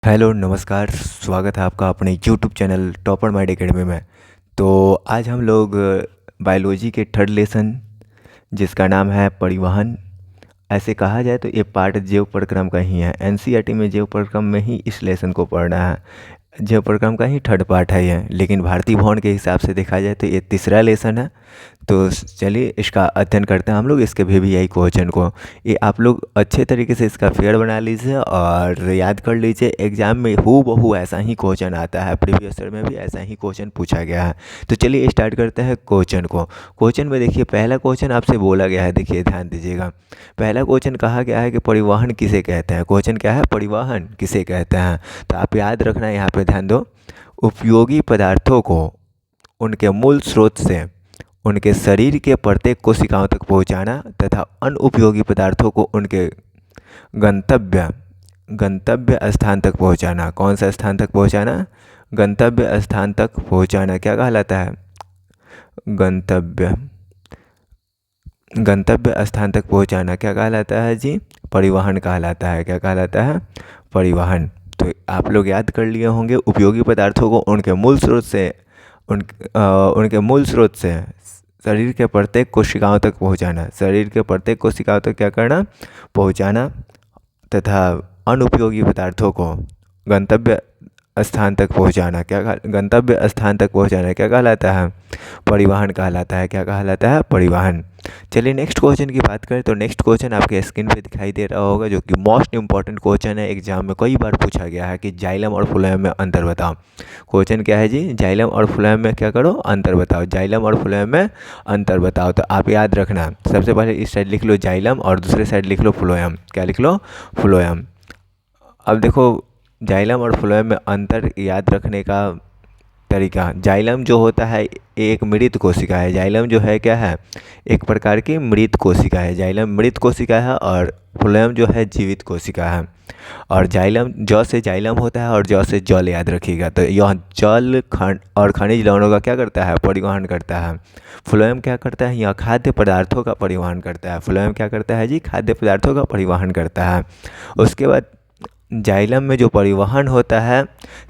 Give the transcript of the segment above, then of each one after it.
Hello नमस्कार। स्वागत है आपका अपने YouTube channel topper mind academy में। तो आज हम लोग बायोलॉजी के थर्ड लेसन जिसका नाम है परिवहन। ऐसे कहा जाए तो ये पार्ट जैव प्रक्रम का ही है। एनसीईआरटी में जैव प्रक्रम में ही इस लेसन को पढ़ना है। जैव प्रक्रम का ही थर्ड पार्ट है ये, लेकिन भारतीय भवन के हिसाब से देखा जाए तो ये तीसरा लेसन है। तो चलिए इसका अध्ययन करते हैं हम लोग, इसके VVI क्वेश्चन को। ये आप लोग अच्छे तरीके से इसका फेयर बना लीजिए और याद कर लीजिए। एग्जाम में हूबहू ऐसा ही क्वेश्चन आता है, प्रीवियस ईयर में भी ऐसा ही क्वेश्चन पूछा गया है। तो चलिए स्टार्ट करते हैं क्वेश्चन को। क्वेश्चन में देखिए पहला क्वेश्चन आपसे बोला गया है, देखिए ध्यान दीजिएगा। पहला क्वेश्चन कहा गया है कि परिवहन किसे कहते हैं। क्वेश्चन क्या है, परिवहन किसे कहते हैं। तो आप याद रखना है, यहाँ पे ध्यान दो। उपयोगी पदार्थों को उनके मूल स्रोत से उनके शरीर के प्रत्येक कोशिकाओं तक पहुंचाना तथा अनुपयोगी पदार्थों को उनके गंतव्य गंतव्य स्थान तक पहुंचाना। कौन सा स्थान तक पहुंचाना? गंतव्य स्थान तक पहुंचाना क्या कहलाता है? गंतव्य गंतव्य स्थान तक पहुंचाना क्या कहलाता है जी? परिवहन कहलाता है। क्या कहलाता है? परिवहन। तो आप लोग याद कर लिए होंगे, उपयोगी पदार्थों को उनके मूल स्रोत से उनके मूल स्रोत से शरीर के प्रत्येक कोशिकाओं तक पहुंचाना। शरीर के प्रत्येक कोशिकाओं तक क्या करना? पहुंचाना। तथा अनुपयोगी पदार्थों को गंतव्य स्थान तक पहुंचाना। गंतव्य स्थान तक पहुंचाना क्या कहलाता है? परिवहन कहलाता है। क्या कहलाता है? परिवहन। चलिए नेक्स्ट क्वेश्चन की बात करें तो नेक्स्ट क्वेश्चन आपके स्क्रीन पे दिखाई दे रहा होगा, जो कि मोस्ट इंपॉर्टेंट क्वेश्चन है। एग्जाम में कई बार पूछा गया है कि जाइलम और फ्लोएम में अंतर बताओ। क्वेश्चन क्या है जी? जाइलम और फ्लोएम में क्या करो? अंतर बताओ। जाइलम और फ्लोएम में अंतर बताओ। तो आप याद रखना, सबसे पहले इस साइड लिख लो जाइलम और दूसरे साइड लिख लो फ्लोएम। क्या लिख लो? फ्लोएम। अब देखो जाइलम और फ्लोएम में अंतर याद रखने का तरीका। जाइलम जो होता है एक मृत कोशिका है। जाइलम जो है क्या है? एक प्रकार की मृत कोशिका है। जाइलम मृत कोशिका है और फ्लोएम जो है जीवित कोशिका है। और जाइलम जौ से जाइलम होता है और जौ से जल, याद रखिएगा। तो यह जल खंड और खनिज लवणों का क्या करता है? परिवहन करता है। फ्लोएम क्या करता है? यह खाद्य पदार्थों का परिवहन करता है। फ्लोएम क्या करता है जी? खाद्य पदार्थों का परिवहन करता है। उसके बाद जाइलम में जो परिवहन होता है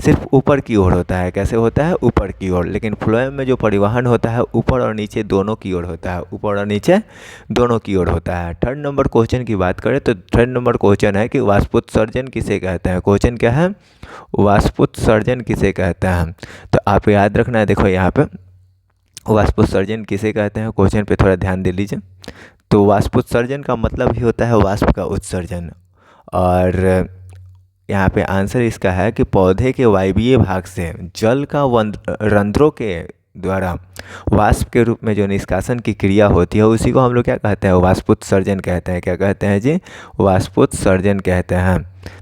सिर्फ ऊपर की ओर होता है। कैसे होता है? ऊपर की ओर। लेकिन फ्लोएम में जो परिवहन होता है ऊपर और नीचे दोनों की ओर होता है। ऊपर और नीचे दोनों की ओर होता है। थर्ड नंबर क्वेश्चन की बात करें तो थर्ड नंबर क्वेश्चन है कि वाष्पोत्सर्जन किसे कहते हैं। क्वेश्चन क्या है? वाष्पोत्सर्जन किसे कहते हैं। तो आप याद रखना है, देखो यहाँ पे वाष्पोत्सर्जन किसे कहते हैं, क्वेश्चन पे थोड़ा ध्यान दे लीजिए। तो वाष्पोत्सर्जन का मतलब ही होता है वाष्प का उत्सर्जन। और यहाँ पे आंसर इसका है कि पौधे के वायवीय भाग से जल का रंध्रों के द्वारा वाष्प के रूप में जो निष्कासन की क्रिया होती है उसी को हम लोग क्या कहते हैं? वाष्पोत्सर्जन कहते हैं। क्या कहते हैं जी? वाष्पोत्सर्जन कहते हैं।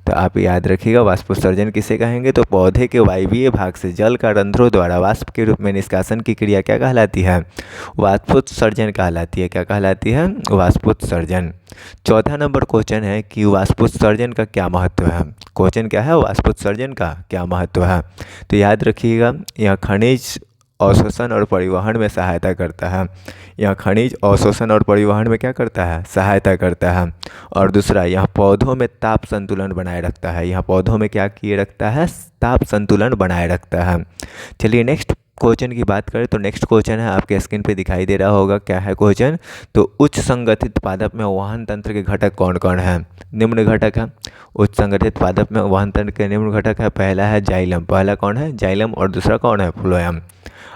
तो आप याद रखिएगा वाष्पोत्सर्जन किसे कहेंगे? तो पौधे के वायवीय भाग से जल का रंध्रों द्वारा वाष्प के रूप में निष्कासन की क्रिया क्या कहलाती है? वाष्पोत्सर्जन कहलाती है। क्या कहलाती है? वाष्पोत्सर्जन। चौथा नंबर क्वेश्चन है कि वाष्पोत्सर्जन का क्या महत्व है। क्वेश्चन क्या है? वाष्पोत्सर्जन का क्या महत्व है। तो याद रखिएगा, यह खनिज अवशोषण और परिवहन में सहायता करता है। यह खनिज अवशोषण और परिवहन में क्या करता है? सहायता करता है। और दूसरा, यह पौधों में ताप संतुलन बनाए रखता है। यह पौधों में क्या किए रखता है? ताप संतुलन बनाए रखता है। चलिए नेक्स्ट क्वेश्चन की बात करें तो नेक्स्ट क्वेश्चन है आपके स्क्रीन पे दिखाई दे रहा होगा। क्या है क्वेश्चन? तो उच्च संगठित पादप में वहन तंत्र के घटक कौन कौन है? निम्न घटक है। उच्च संगठित पादप में वहन तंत्र के निम्न घटक है। पहला है जाइलम। पहला कौन है? जाइलम। और दूसरा कौन है? फ्लोएम।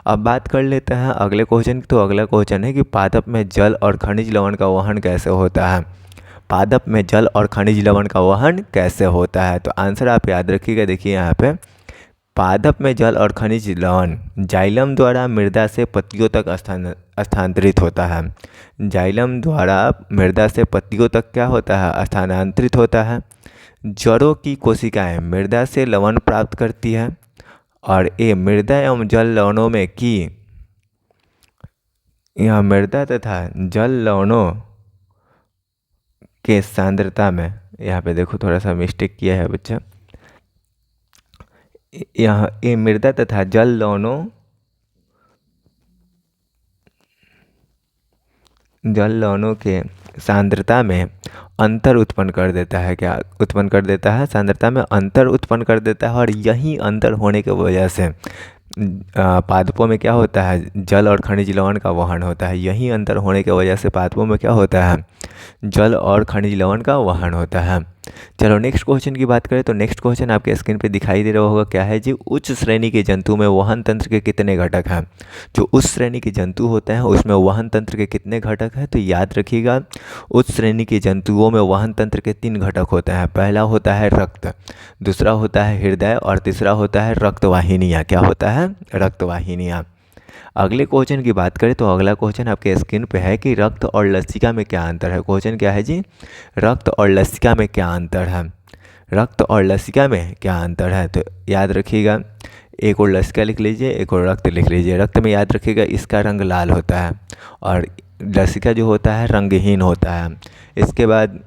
अब बात कर लेते हैं अगले क्वेश्चन की। तो अगला क्वेश्चन है कि पादप में जल और खनिज लवण का वहन कैसे होता है। पादप में जल और खनिज लवण का वहन कैसे होता है। तो आंसर आप याद रखिएगा, देखिए यहाँ पे पादप में जल और खनिज लवण जाइलम द्वारा मृदा से पत्तियों तक स्थानांतरित होता है। जाइलम द्वारा मृदा से पत्तियों तक क्या होता है? स्थानांतरित होता है। जड़ों की कोशिकाएं मृदा से लवण प्राप्त करती है और ये मृदा एवं जल लवणों में की यह मृदा तथा जल लवणों के सांद्रता में, यहाँ पे देखो थोड़ा सा मिस्टेक किया है बच्चा। यहाँ ये मृदा तथा जल लवणों के सांद्रता में अंतर उत्पन्न कर देता है। क्या उत्पन्न कर देता है? सांद्रता में अंतर उत्पन्न कर देता है। और यही अंतर होने की वजह से पादपों में क्या होता है? जल और खनिज लवण का वहन होता है। यही अंतर होने की वजह से पादपों में क्या होता है? जल और खनिज लवण का वहन होता है। चलो नेक्स्ट क्वेश्चन की बात करें तो नेक्स्ट क्वेश्चन आपके स्क्रीन पे दिखाई दे रहा होगा। क्या है जी? उच्च श्रेणी के जंतु में वहन तंत्र के कितने घटक हैं? जो उच्च श्रेणी के जंतु होते हैं उसमें वहन तंत्र के कितने घटक हैं? तो याद रखिएगा, उच्च श्रेणी के जंतुओं में वहन तंत्र के 3 घटक होते हैं। पहला होता है रक्त, दूसरा होता है हृदय और तीसरा होता है रक्तवाहिनियाँ। क्या होता है? रक्तवाहिनियाँ। अगले क्वेश्चन की बात करें तो अगला क्वेश्चन आपके स्क्रीन पे है कि रक्त और लसिका में क्या अंतर है। क्वेश्चन क्या है जी? रक्त और लसिका में क्या अंतर है? रक्त और लसिका में क्या अंतर है? तो याद रखिएगा, एक और लसिका लिख लीजिए, एक और रक्त लिख लीजिए। रक्त में याद रखिएगा इसका रंग लाल होता है और लसिका जो होता है रंगहीन होता है। इसके बाद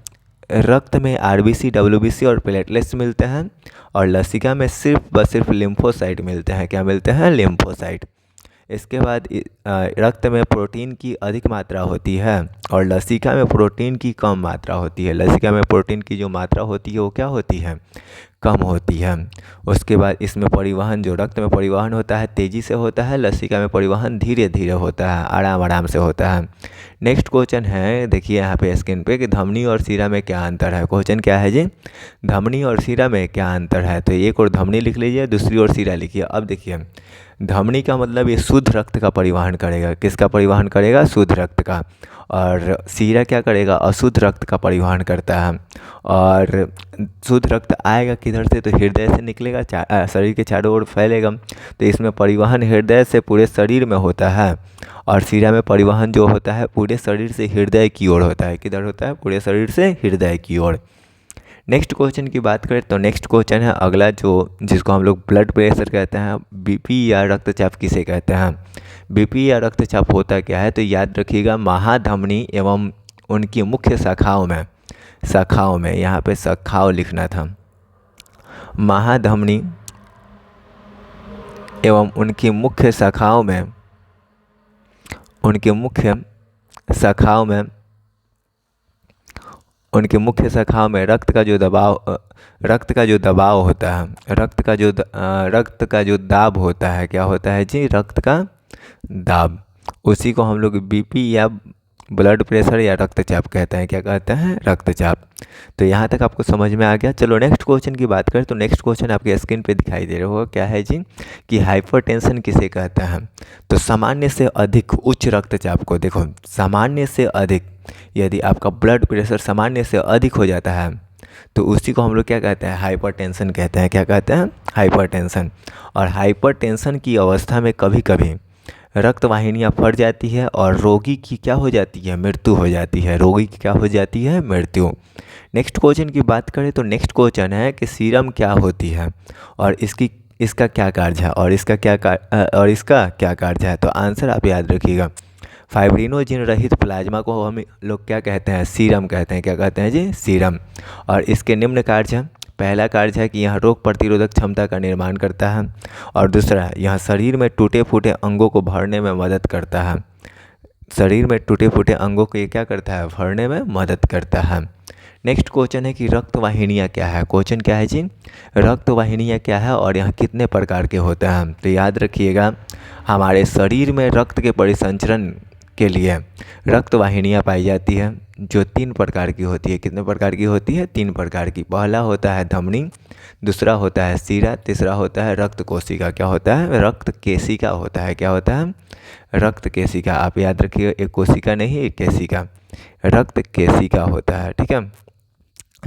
रक्त में आरबीसी, डब्ल्यूबीसी और प्लेटलेट्स मिलते हैं और लसिका में सिर्फ लिम्फोसाइट मिलते हैं। क्या मिलते हैं? लिम्फोसाइट। इसके बाद रक्त में प्रोटीन की अधिक मात्रा होती है और लसिका में प्रोटीन की कम मात्रा होती है। लसिका में प्रोटीन की जो मात्रा होती है वो क्या होती है? कम होती है। उसके बाद इसमें परिवहन, जो रक्त में परिवहन होता है तेज़ी से होता है, लसिका में परिवहन धीरे धीरे होता है, आराम आराम से होता है। नेक्स्ट क्वेश्चन है, देखिए यहाँ पे स्क्रीन पे कि धमनी और शिरा में क्या अंतर है। क्वेश्चन क्या है जी? धमनी और शिरा में क्या अंतर है? तो एक और धमनी लिख लीजिए, दूसरी ओर शिरा लिखिए। अब देखिए, धमनी का मतलब ये शुद्ध रक्त का परिवहन करेगा। किसका परिवहन करेगा? शुद्ध रक्त का। और शिरा क्या करेगा? अशुद्ध रक्त का परिवहन करता है। और शुद्ध रक्त आएगा किधर से? तो हृदय से निकलेगा, शरीर के चारों ओर फैलेगा। तो इसमें परिवहन हृदय से पूरे शरीर में होता है और शिरा में परिवहन जो होता है पूरे शरीर से हृदय की ओर होता है। किधर होता है? पूरे शरीर से हृदय की ओर। नेक्स्ट क्वेश्चन की बात करें तो नेक्स्ट क्वेश्चन है अगला, जो जिसको हम लोग ब्लड प्रेशर कहते हैं। बीपी या रक्तचाप किसे कहते हैं? बीपी या रक्तचाप होता क्या है? तो याद रखिएगा, महाधमनी एवं उनकी मुख्य शाखाओं में यहाँ पे शाखाओं लिखना था। महाधमनी एवं उनकी मुख्य शाखाओं में उनकी मुख्य शाखाओं में रक्त का जो दबाव होता है, रक्त का जो दाब होता है, क्या होता है जी? रक्त का दाब। उसी को हम लोग बीपी या ब्लड प्रेशर या रक्तचाप कहते हैं। क्या कहते हैं? रक्तचाप। तो यहाँ तक आपको समझ में आ गया। चलो नेक्स्ट क्वेश्चन की बात करें तो नेक्स्ट क्वेश्चन आपके स्क्रीन पे दिखाई दे रहा होगा। क्या है जी? कि हाइपरटेंशन किसे कहते हैं? तो सामान्य से अधिक उच्च रक्तचाप को, देखो सामान्य से अधिक, यदि आपका ब्लड प्रेशर सामान्य से अधिक हो जाता है तो उसी को हम लोग क्या कहते हैं? हाइपरटेंशन कहते हैं। क्या कहते हैं? हाइपरटेंशन। और हाइपरटेंशन की अवस्था में कभी कभी रक्त वाहिनियाँ फट जाती है और रोगी की क्या हो जाती है? मृत्यु हो जाती है। रोगी की क्या हो जाती है? मृत्यु। नेक्स्ट क्वेश्चन की बात करें तो नेक्स्ट क्वेश्चन है कि सीरम क्या होती है और इसका क्या कार्य है और इसका क्या कार्य है? तो आंसर आप याद रखिएगा, फाइब्रिनोजिन रहित प्लाज्मा को हम लोग क्या कहते हैं? सीरम कहते हैं। क्या कहते हैं जी? सीरम। और इसके निम्न कार्य हैं। पहला कार्य है कि यह रोग प्रतिरोधक क्षमता का निर्माण करता है और दूसरा, यह शरीर में टूटे फूटे अंगों को भरने में मदद करता है। शरीर में टूटे फूटे अंगों को ये क्या करता है? भरने में मदद करता है। नेक्स्ट क्वेश्चन है कि रक्त वाहिनियाँ क्या है। क्वेश्चन क्या है जी? रक्त वाहिनियाँ क्या है और यह कितने प्रकार के होते हैं? तो याद रखिएगा, हमारे शरीर में रक्त के परिसंचरण के लिए रक्त वाहिनियाँ पाई जाती है जो 3 प्रकार की होती है। कितने प्रकार की होती है? 3 प्रकार की। पहला होता है धमनी, दूसरा होता है शिरा, तीसरा होता है रक्त कोशिका। क्या होता है? रक्त केशिका होता है। क्या होता है? रक्त केशिका। आप याद रखिएगा, एक कोशिका नहीं, एक केशिका, रक्त केशिका होता है। ठीक है।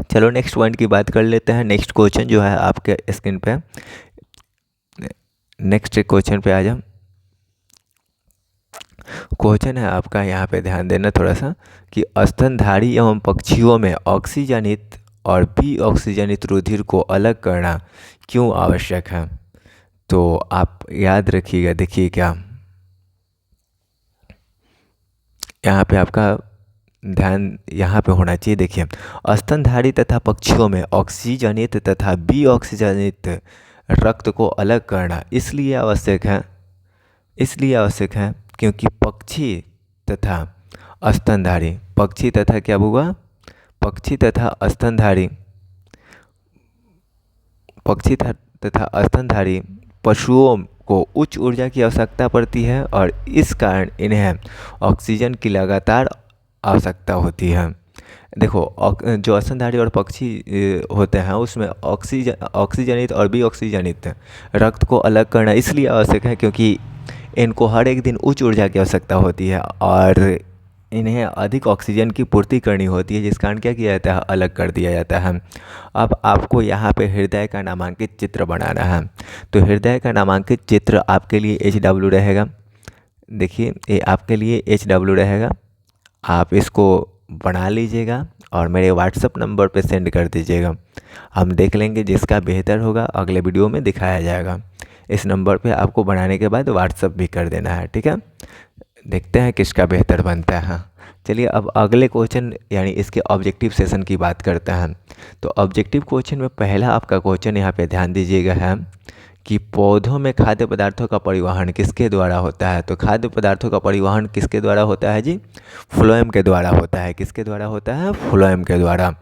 चलो नेक्स्ट पॉइंट की बात कर लेते हैं। नेक्स्ट क्वेश्चन जो है आपके स्क्रीन पे, नेक्स्ट क्वेश्चन पे आ जाओ। क्वेश्चन है आपका, यहाँ पे ध्यान देना थोड़ा सा, कि स्तनधारी एवं पक्षियों में ऑक्सीजनित और बी ऑक्सीजनित रुधिर को अलग करना क्यों आवश्यक है? तो आप याद रखिएगा, देखिए क्या यहाँ पे आपका ध्यान यहाँ पे होना चाहिए। देखिए, स्तनधारी तथा पक्षियों में ऑक्सीजनित तथा बी ऑक्सीजनित रक्त को अलग करना इसलिए आवश्यक है क्योंकि पक्षी तथा स्तनधारी, पक्षी तथा क्या हुआ? पक्षी तथा स्तनधारी पशुओं को उच्च ऊर्जा की आवश्यकता पड़ती है और इस कारण इन्हें ऑक्सीजन की लगातार आवश्यकता होती है। देखो जो स्तनधारी और पक्षी होते हैं उसमें ऑक्सीजनित और बी ऑक्सीजनित रक्त को अलग करना इसलिए आवश्यक है क्योंकि इनको हर एक दिन उच्च ऊर्जा की आवश्यकता होती है और इन्हें अधिक ऑक्सीजन की पूर्ति करनी होती है, जिस कारण क्या किया जाता है, अलग कर दिया जाता है। अब आपको यहाँ पे हृदय का नामांकित चित्र बनाना है। तो हृदय का नामांकित चित्र आपके लिए HW रहेगा। देखिए ये आपके लिए HW रहेगा। आप इसको बना लीजिएगा और मेरे व्हाट्सअप नंबर पे सेंड कर दीजिएगा। हम देख लेंगे, जिसका बेहतर होगा अगले वीडियो में दिखाया जाएगा। इस नंबर पे आपको बनाने के बाद व्हाट्सअप भी कर देना है, ठीक है। देखते हैं किसका बेहतर बनता है। चलिए अब अगले क्वेश्चन यानी इसके ऑब्जेक्टिव सेशन की बात करते हैं। तो ऑब्जेक्टिव क्वेश्चन में पहला आपका क्वेश्चन यहाँ पे ध्यान दीजिएगा है कि पौधों में खाद्य पदार्थों का परिवहन किसके द्वारा होता है। तो खाद्य पदार्थों का परिवहन किसके द्वारा होता है जी, फ्लोएम के द्वारा होता है। किसके द्वारा होता है, फ्लोएम के द्वारा।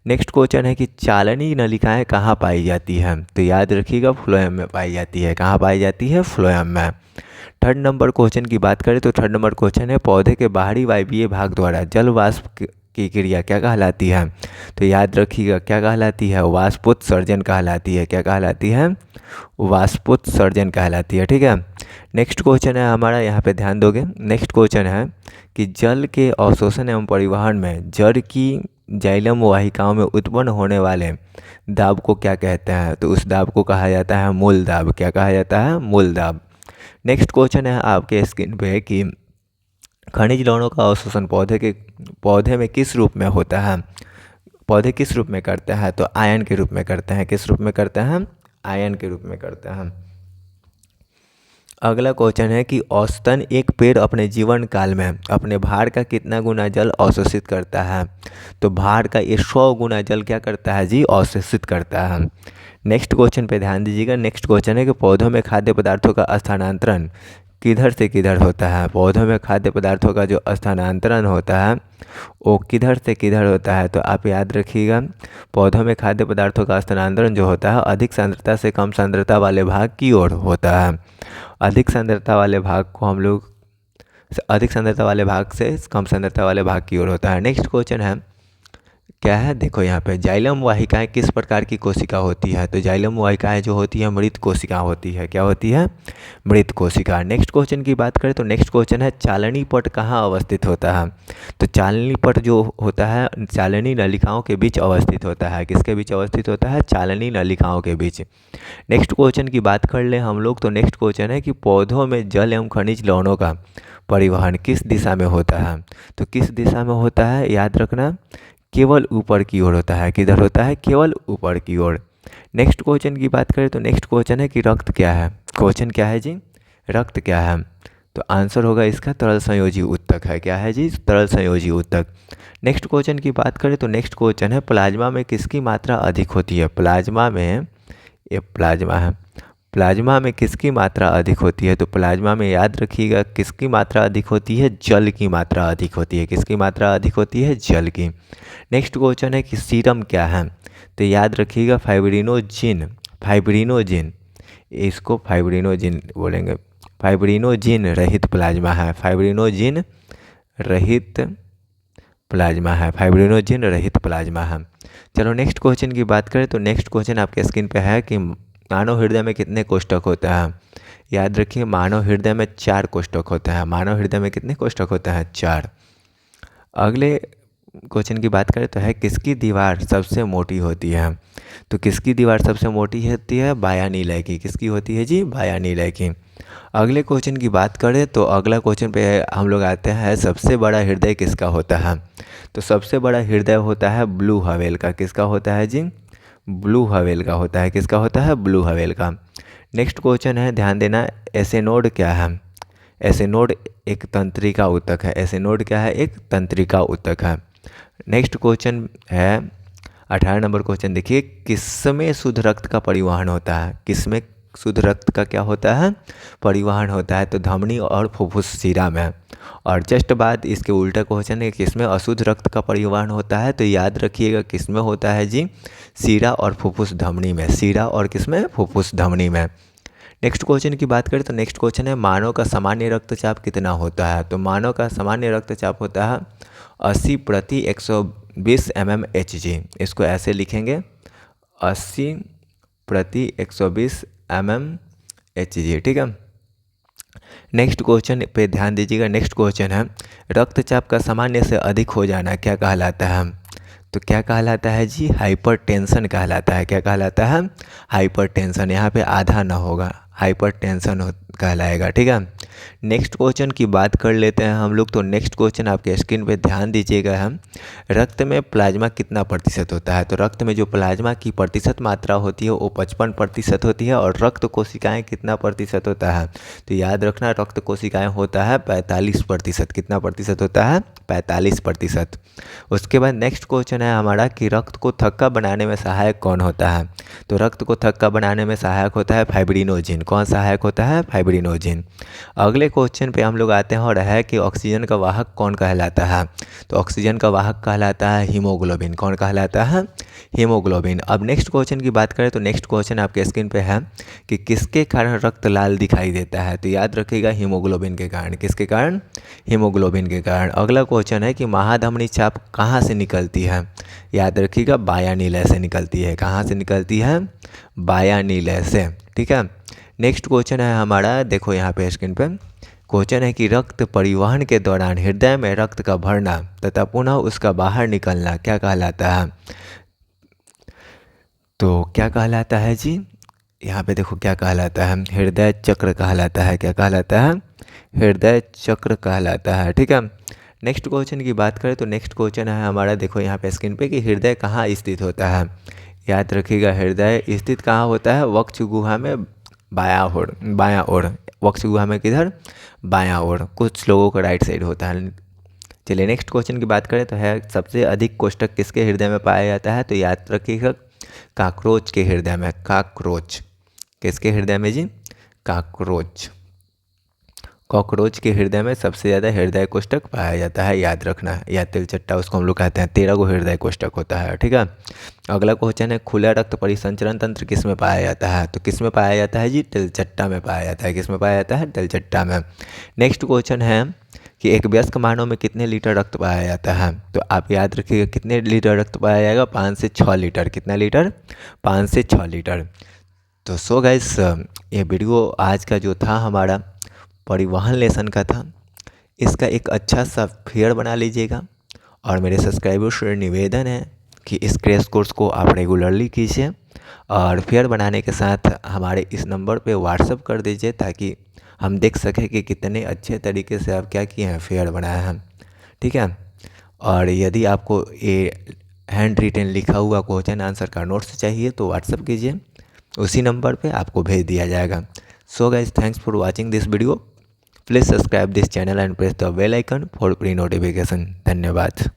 नेक्स्ट क्वेश्चन है कि चालनी नलिकाएं कहाँ पाई जाती हैं। तो याद रखिएगा फ्लोएम में पाई जाती है। कहाँ पाई जाती है, फ्लोएम में। थर्ड नंबर क्वेश्चन की बात करें तो थर्ड नंबर क्वेश्चन है पौधे के बाहरी वायवीय भाग द्वारा जल वाष्प की क्रिया क्या कहलाती है। तो याद रखिएगा क्या कहलाती है, वाष्पोत्सर्जन कहलाती है। क्या कहलाती है, वाष्पोत्सर्जन कहलाती है, ठीक है। नेक्स्ट क्वेश्चन है हमारा, यहाँ पे ध्यान दोगे। नेक्स्ट क्वेश्चन है कि जल के अवशोषण एवं परिवहन में जड़ की जाइलम वाहिकाओं में उत्पन्न होने वाले दाब को क्या कहते हैं। तो उस दाब को कहा जाता है मूल दाब। क्या कहा जाता है, मूल दाब। नेक्स्ट क्वेश्चन है आपके स्क्रीन पे कि खनिज लवणों का अवशोषण पौधे में किस रूप में होता है। पौधे किस रूप में करते हैं, तो आयन के रूप में करते हैं। किस रूप में करते हैं, आयन के रूप में करते हैं। अगला क्वेश्चन है कि औसतन एक पेड़ अपने जीवन काल में अपने भार का कितना गुना जल अवशोषित करता है। तो भार का ये 100 गुना जल क्या करता है जी, अवशोषित करता है। नेक्स्ट क्वेश्चन पे ध्यान दीजिएगा। नेक्स्ट क्वेश्चन है कि पौधों में खाद्य पदार्थों का स्थानांतरण किधर से किधर होता है। पौधों में खाद्य पदार्थों का जो स्थानांतरण होता है वो किधर से किधर होता है। तो आप याद रखिएगा पौधों में खाद्य पदार्थों का स्थानांतरण जो होता है अधिक सांद्रता से कम सांद्रता वाले भाग की ओर होता है। अधिक सांद्रता वाले भाग को हम लोग अधिक सांद्रता वाले भाग से कम सांद्रता वाले भाग की ओर होता है। नेक्स्ट क्वेश्चन है क्या है, देखो यहाँ पे जाइलम वाहिकाएं किस प्रकार की कोशिका होती है। तो जाइलम वाहिकाएं जो होती है मृत कोशिका होती है। क्या होती है, मृत कोशिका। नेक्स्ट क्वेश्चन की बात करें तो नेक्स्ट क्वेश्चन है चालनी पट कहाँ अवस्थित होता है। तो चालनी पट जो होता है चालनी नलिकाओं के बीच अवस्थित होता है। किसके बीच अवस्थित होता है, चालनी नलिकाओं के बीच। नेक्स्ट क्वेश्चन की बात कर ले हम लोग तो नेक्स्ट क्वेश्चन है कि पौधों में जल एवं खनिज लवणों का परिवहन किस दिशा में होता है। तो किस दिशा में होता है, याद रखना केवल ऊपर की ओर होता है। किधर होता है, केवल ऊपर की ओर। नेक्स्ट क्वेश्चन की बात करें तो नेक्स्ट क्वेश्चन है कि रक्त क्या है। क्वेश्चन क्या है जी, रक्त क्या है। तो आंसर होगा इसका तरल संयोजी ऊतक है। क्या है जी, तरल संयोजी ऊतक। नेक्स्ट क्वेश्चन की बात करें तो नेक्स्ट क्वेश्चन है प्लाज्मा में किसकी मात्रा अधिक होती है। प्लाज्मा में, ये प्लाज्मा है, प्लाज्मा में किसकी मात्रा अधिक होती है। तो प्लाज्मा में याद रखिएगा किसकी मात्रा अधिक होती है, जल की मात्रा अधिक होती है। किसकी मात्रा अधिक होती है, जल की। नेक्स्ट क्वेश्चन है कि सीरम क्या है। तो याद रखिएगा फाइब्रिनोजिन। फाइब्रिनोजिन, इसको फाइब्रिनोजिन बोलेंगे। फाइब्रिनोजिन रहित प्लाज्मा है। फाइब्रिनोजिन रहित प्लाज्मा है। फाइब्रिनोजिन रहित प्लाज्मा है। चलो नेक्स्ट क्वेश्चन की बात करें तो नेक्स्ट क्वेश्चन आपके स्क्रीन पे है कि मानव हृदय में कितने कोष्ठक होते हैं। याद रखिए मानव हृदय में 4 कोष्ठक होते हैं। मानव हृदय में कितने कोष्ठक होते हैं, 4। अगले क्वेश्चन की बात करें तो है किसकी दीवार सबसे मोटी होती है। तो किसकी दीवार सबसे मोटी होती है, बायानीलय की। किसकी होती है जी, बायानीलय की। अगले क्वेश्चन की बात करें तो अगला क्वेश्चन पे हम लोग आते हैं सबसे बड़ा हृदय किसका होता है। तो सबसे बड़ा हृदय होता है ब्लू व्हेल का। किसका होता है जी, ब्लू व्हेल का होता है। किसका होता है, ब्लू व्हेल का। नेक्स्ट क्वेश्चन है ध्यान देना, एसेनोड क्या है। एसेनोड एक तंत्रिका ऊतक है। एसेनोड क्या है, एक तंत्रिका ऊतक है। नेक्स्ट क्वेश्चन है 18 नंबर क्वेश्चन देखिए, किसमें शुद्ध रक्त का परिवहन होता है। किसमें शुद्ध रक्त का क्या होता है, परिवहन होता है। तो धमनी और फुफ्फुस शिरा में। और जस्ट बाद इसके उल्टा क्वेश्चन है किसमें अशुद्ध रक्त का परिवहन होता है, तो याद रखिएगा किसमें होता है जी, शिरा और फुफ्फुस धमनी में। शिरा और किसमें, फुफ्फुस धमनी में। नेक्स्ट क्वेश्चन की बात करें तो नेक्स्ट क्वेश्चन है मानव का सामान्य रक्तचाप कितना होता है। तो मानव का सामान्य रक्तचाप होता है 80/120 mmHg। इसको ऐसे लिखेंगे 80/120 mmHg, ठीक है। नेक्स्ट क्वेश्चन पे ध्यान दीजिएगा। नेक्स्ट क्वेश्चन है रक्तचाप का सामान्य से अधिक हो जाना क्या कहलाता है। तो क्या कहलाता है जी, हाइपरटेंशन कहलाता है। क्या कहलाता है, हाइपरटेंशन। यहाँ पे आधा ना होगा, हाइपरटेंशन कहलाएगा, ठीक है। नेक्स्ट क्वेश्चन की बात कर लेते हैं हम लोग। तो नेक्स्ट क्वेश्चन आपके स्क्रीन पे ध्यान दीजिएगा। हम रक्त में प्लाज्मा कितना प्रतिशत होता है। तो रक्त में जो प्लाज्मा की प्रतिशत मात्रा होती है वो 55% होती है। और रक्त कोशिकाएं कितना प्रतिशत होता है, तो याद रखना रक्त कोशिकाएं होता है 45%। कितना प्रतिशत होता है, 45%। उसके बाद नेक्स्ट क्वेश्चन है हमारा कि रक्त को थक्का बनाने में सहायक कौन होता है। तो रक्त को थक्का बनाने में सहायक होता है फाइब्रिनोजिन। कौन सहायक होता है, फाइब्रिनोजिन। अगले क्वेश्चन पे हम लोग आते हैं और है कि ऑक्सीजन का वाहक कौन कहलाता है। तो ऑक्सीजन का वाहक कहलाता है हीमोग्लोबिन। कौन कहलाता है, हीमोग्लोबिन। अब नेक्स्ट क्वेश्चन की बात करें तो नेक्स्ट क्वेश्चन आपके स्क्रीन पे है कि किसके कारण रक्त लाल दिखाई देता है। तो याद रखिएगा हीमोग्लोबिन के कारण। किसके कारण, हीमोग्लोबिन के कारण। अगला क्वेश्चन है कि महाधमनी चाप कहाँ से निकलती है। याद रखिएगा बायां नीलय से निकलती है। कहाँ से निकलती है, बायां नीलय से, ठीक है। नेक्स्ट क्वेश्चन है हमारा, देखो यहाँ पे स्क्रीन पे क्वेश्चन है कि रक्त परिवहन के दौरान हृदय में रक्त का भरना तथा पुनः उसका बाहर निकलना क्या कहलाता है। तो क्या कहलाता है जी, यहाँ पे देखो क्या कहलाता है, हृदय चक्र कहलाता है। क्या कहलाता है, हृदय चक्र कहलाता है, ठीक है। नेक्स्ट क्वेश्चन की बात करें तो नेक्स्ट क्वेश्चन है हमारा, देखो यहाँ पे स्क्रीन पे कि हृदय कहाँ स्थित होता है। याद रखिएगा हृदय स्थित कहाँ होता है, वक्ष गुहा में बायां ओर। वक्ष गुहा में किधर, बायां ओर। कुछ लोगों का राइट साइड होता है। चलिए नेक्स्ट क्वेश्चन की बात करें तो है सबसे अधिक कोष्ठक किसके हृदय में पाया जाता है। तो याद रखिएगा काकरोच के हृदय में। काकरोच किसके हृदय में जी, काकरोच। कॉकरोच के हृदय में सबसे ज़्यादा हृदय कोष्ठक पाया जाता है, याद रखना। या तिलचट्टा उसको हम लोग कहते हैं। 13 को हृदय कोष्ठक होता है, ठीक है। अगला क्वेश्चन है खुला रक्त परिसंचरण तंत्र किस में पाया जाता है। तो किस में पाया जाता है जी, तिलचट्टा में पाया जाता है। किस में पाया जाता है, तिलचट्टा में। नेक्स्ट क्वेश्चन है कि एक वयस्क मानव में कितने लीटर रक्त पाया जाता है। तो आप याद रखिएगा कितने लीटर रक्त पाया जाएगा, 5 से 6 लीटर। कितना लीटर, 5 से 6 लीटर। तो सो गाइस ये वीडियो आज का जो था हमारा परिवहन लेसन का था, इसका एक अच्छा सा फेयर बना लीजिएगा। और मेरे सब्सक्राइबर्स से निवेदन है कि इस क्रैश कोर्स को आप रेगुलरली कीजिए और फेयर बनाने के साथ हमारे इस नंबर पे व्हाट्सअप कर दीजिए ताकि हम देख सकें कि कितने अच्छे तरीके से आप क्या किए हैं, फेयर बनाया है, ठीक है। और यदि आपको ये हैंड रिटन लिखा हुआ क्वेश्चन आंसर का नोट्स चाहिए तो व्हाट्सअप कीजिए, उसी नंबर पे आपको भेज दिया जाएगा। So guys thanks for watching this video. Please subscribe this channel and press the bell icon for free notification. धन्यवाद।